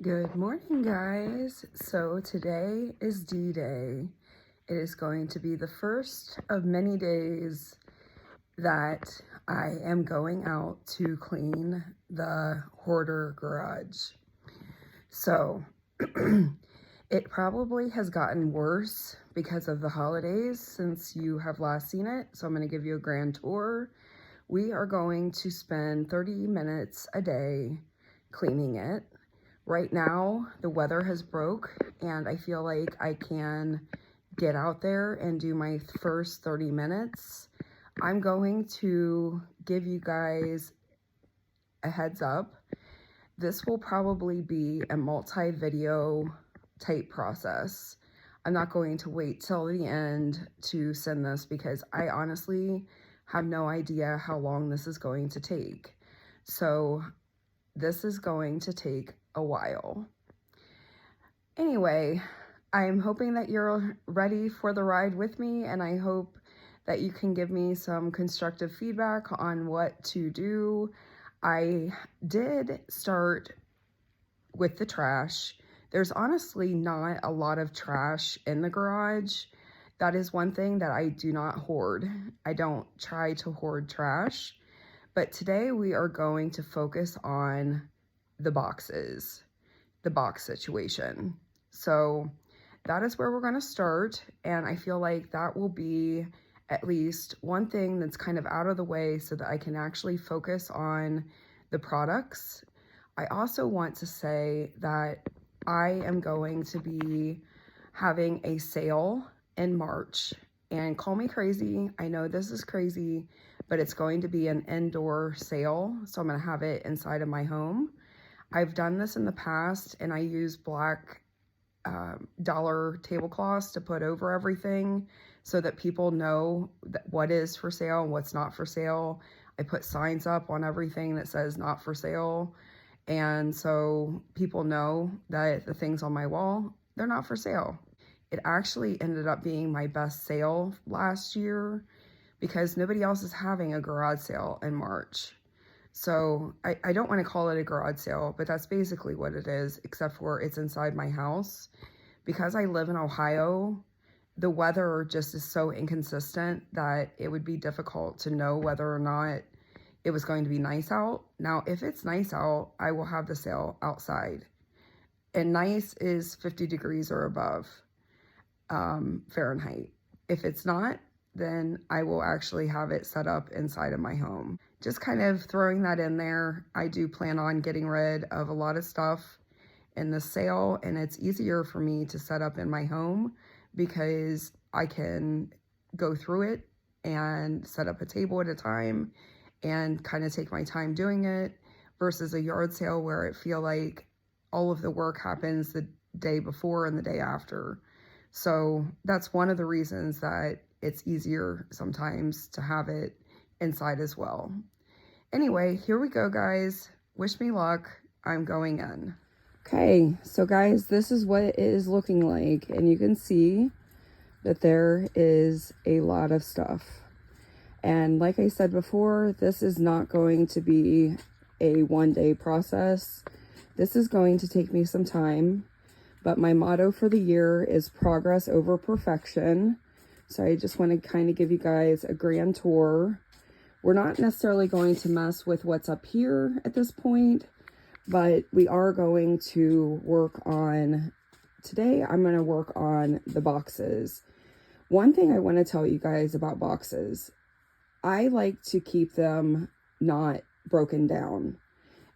Good morning, guys. So today is D-Day. It is going to be the first of many days that I am going out to clean the hoarder garage. So it probably has gotten worse because of the holidays since you have last seen it. So I'm going to give you a grand tour. We are going to spend 30 minutes a day cleaning it. Right now, the weather has broke and I feel like I can get out there and do my first 30 minutes. I'm going to give you guys a heads up. This will probably be a multi-video type process. I'm not going to wait till the end to send this because I honestly have no idea how long this is going to take. So this is going to take a while. Anyway, I'm hoping that you're ready for the ride with me, and I hope that you can give me some constructive feedback on what to do. I did start with the trash. There's honestly not a lot of trash in the garage. That is one thing that I do not hoard. I don't try to hoard trash. But today we are going to focus on the boxes, the box situation. So that is where we're going to start. And I feel like that will be at least one thing that's kind of out of the way so that I can actually focus on the products. I also want to say that I am going to be having a sale in March. And call me crazy. I know this is crazy, but it's going to be an indoor sale. So I'm going to have it inside of my home. I've done this in the past and I use black dollar tablecloths to put over everything so that people know what is for sale and what's not for sale. I put signs up on everything that says not for sale. And so people know that the things on my wall, they're not for sale. It actually ended up being my best sale last year because nobody else is having a garage sale in March. So I don't want to call it a garage sale, but that's basically what it is, except for it's inside my house. Because I live in Ohio, the weather just is so inconsistent that it would be difficult to know whether or not it was going to be nice out. Now, if it's nice out, I will have the sale outside. And nice is 50 degrees or above Fahrenheit. If it's not, then I will actually have it set up inside of my home. Just kind of throwing that in there. I do plan on getting rid of a lot of stuff in the sale, and it's easier for me to set up in my home because I can go through it and set up a table at a time and kind of take my time doing it versus a yard sale where it feel like all of the work happens the day before and the day after. So that's one of the reasons that it's easier sometimes to have it inside as well. Anyway, here we go, guys. Wish me luck. I'm going in. Okay, so guys, this is what it is looking like. And you can see that there is a lot of stuff. And like I said before, this is not going to be a one-day process. This is going to take me some time. But my motto for the year is progress over perfection. So I just want to kind of give you guys a grand tour. We're not necessarily going to mess with what's up here at this point, but we are going to work on, today I'm going to work on the boxes. One thing I want to tell you guys about boxes, I like to keep them not broken down.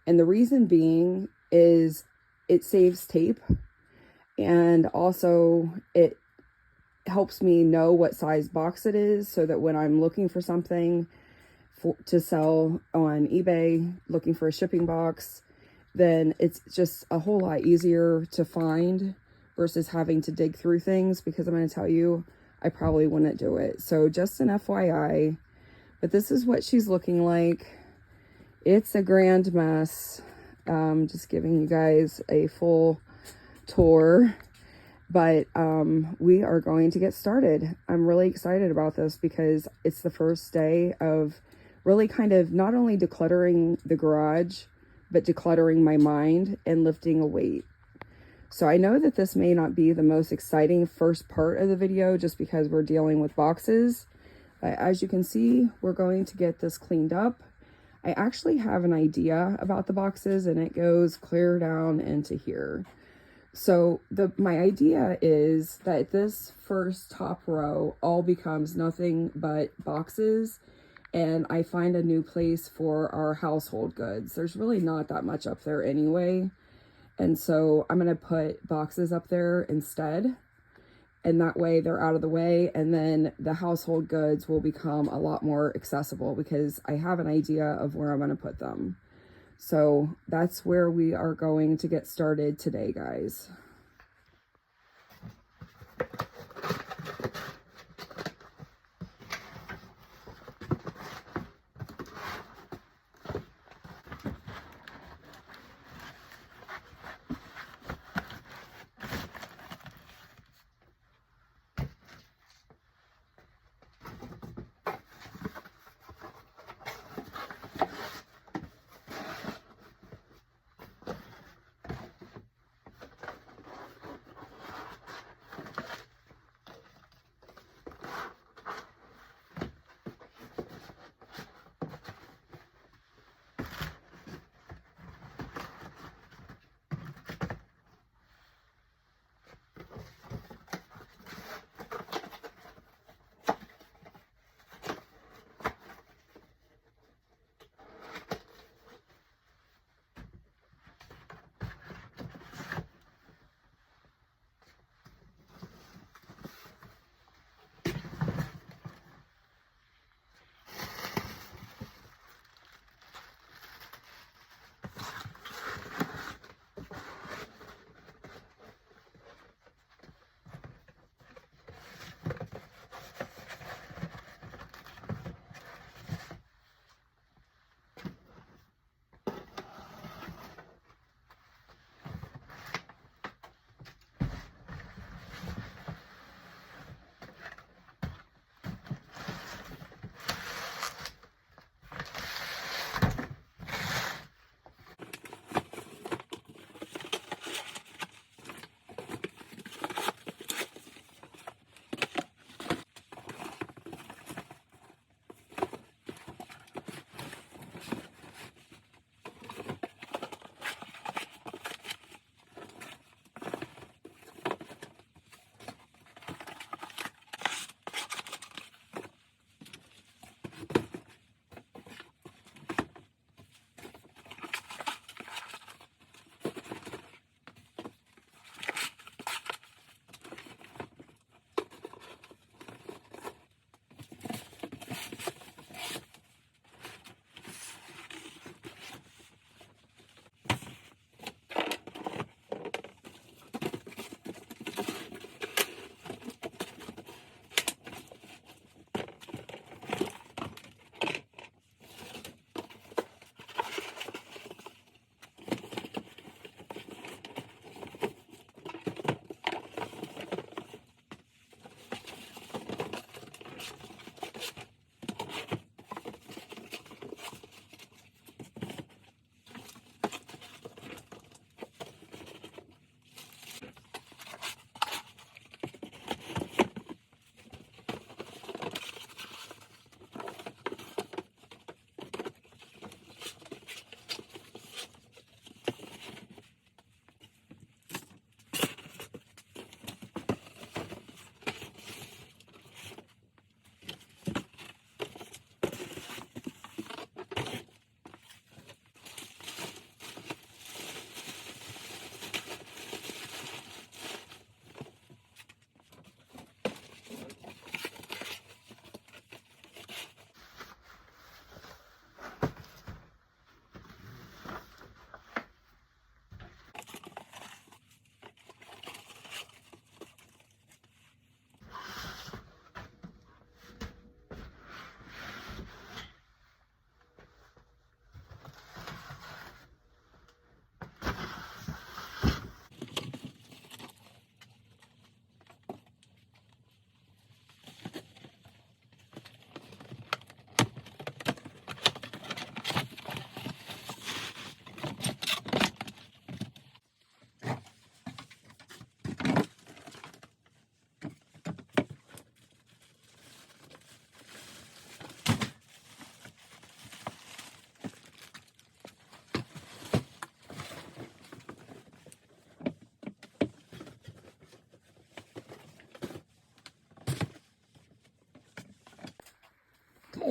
And the reason being is it saves tape. And also it helps me know what size box it is so that when I'm looking for something to sell on eBay, looking for a shipping box, then it's just a whole lot easier to find versus having to dig through things, because I'm going to tell you, I probably wouldn't do it. So just an FYI, but this is what she's looking like. It's a grand mess. Just giving you guys a full tour, but we are going to get started. I'm really excited about this because it's the first day of really kind of not only decluttering the garage, but decluttering my mind and lifting a weight. So I know that this may not be the most exciting first part of the video just because we're dealing with boxes. But as you can see, we're going to get this cleaned up. I actually have an idea about the boxes, and it goes clear down into here. So my idea is that this first top row all becomes nothing but boxes, and I find a new place for our household goods. There's really not that much up there anyway. And so I'm going to put boxes up there instead. And that way they're out of the way. And then the household goods will become a lot more accessible because I have an idea of where I'm going to put them. So that's where we are going to get started today, guys.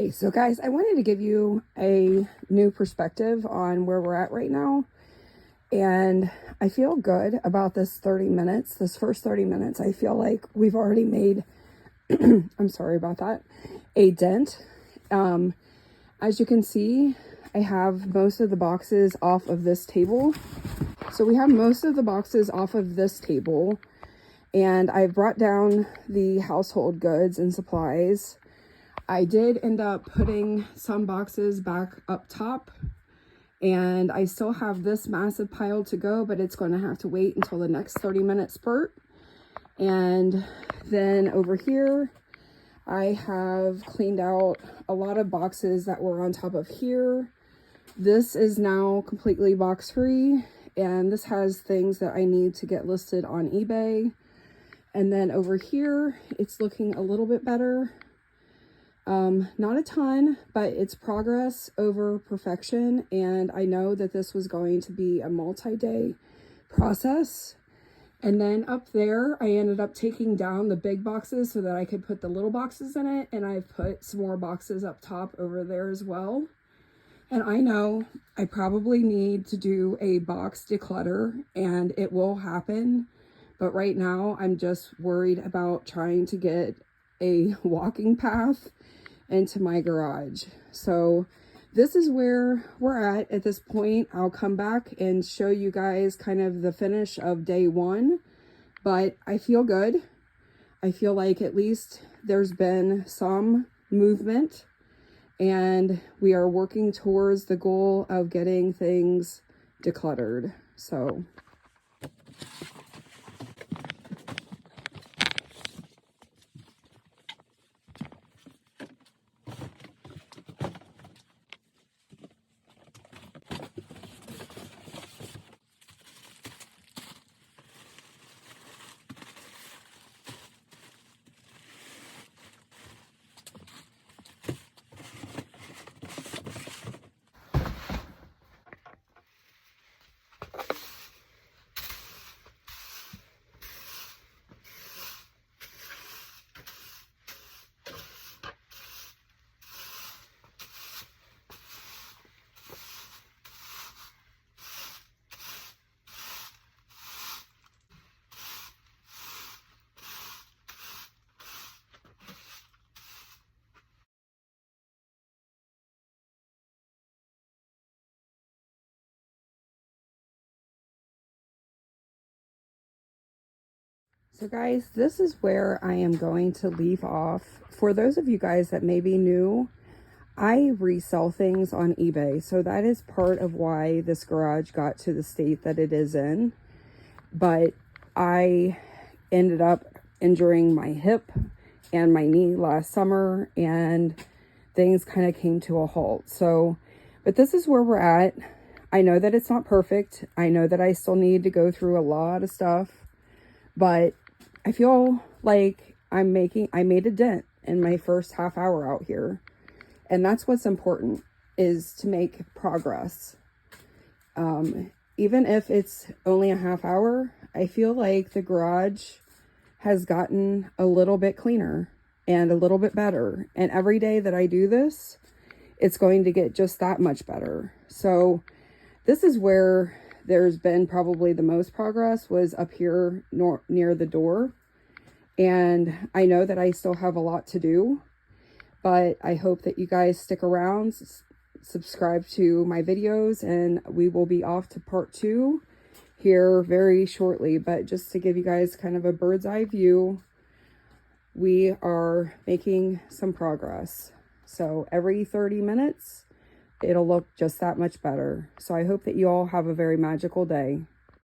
Okay, so guys, I wanted to give you a new perspective on where we're at right now. And I feel good about this 30 minutes, this first 30 minutes. I feel like we've already made, I'm sorry about that, a dent. As you can see, I have most of the boxes off of this table. So we have most of the boxes off of this table. And I brought down the household goods and supplies. I did end up putting some boxes back up top, and I still have this massive pile to go, but it's going to have to wait until the next 30-minute spurt. And then over here, I have cleaned out a lot of boxes that were on top of here. This is now completely box free, and this has things that I need to get listed on eBay. And then over here, it's looking a little bit better. Not a ton, but it's progress over perfection. And I know that this was going to be a multi-day process. And then up there, I ended up taking down the big boxes so that I could put the little boxes in it. And I've put some more boxes up top over there as well. And I know I probably need to do a box declutter, and it will happen. But right now, I'm just worried about trying to get a walking path into my garage. So this is where we're at this point. I'll come back and show you guys kind of the finish of day one, but I feel good. I feel like at least there's been some movement, and we are working towards the goal of getting things decluttered. So So guys, this is where I am going to leave off. For those of you guys that may be new, I resell things on eBay. So that is part of why this garage got to the state that it is in. But I ended up injuring my hip and my knee last summer, and things kind of came to a halt. So, but this is where we're at. I know that it's not perfect. I know that I still need to go through a lot of stuff, but I feel like I made a dent in my first half hour out here. And that's what's important, is to make progress. Even if it's only a half hour, I feel like the garage has gotten a little bit cleaner and a little bit better. And every day that I do this, it's going to get just that much better. So this is where there's been probably the most progress, was up here near the door. And I know that I still have a lot to do, but I hope that you guys stick around, subscribe to my videos, and we will be off to part 2 here very shortly. But just to give you guys kind of a bird's eye view, we are making some progress. So every 30 minutes, it'll look just that much better. So I hope that you all have a very magical day.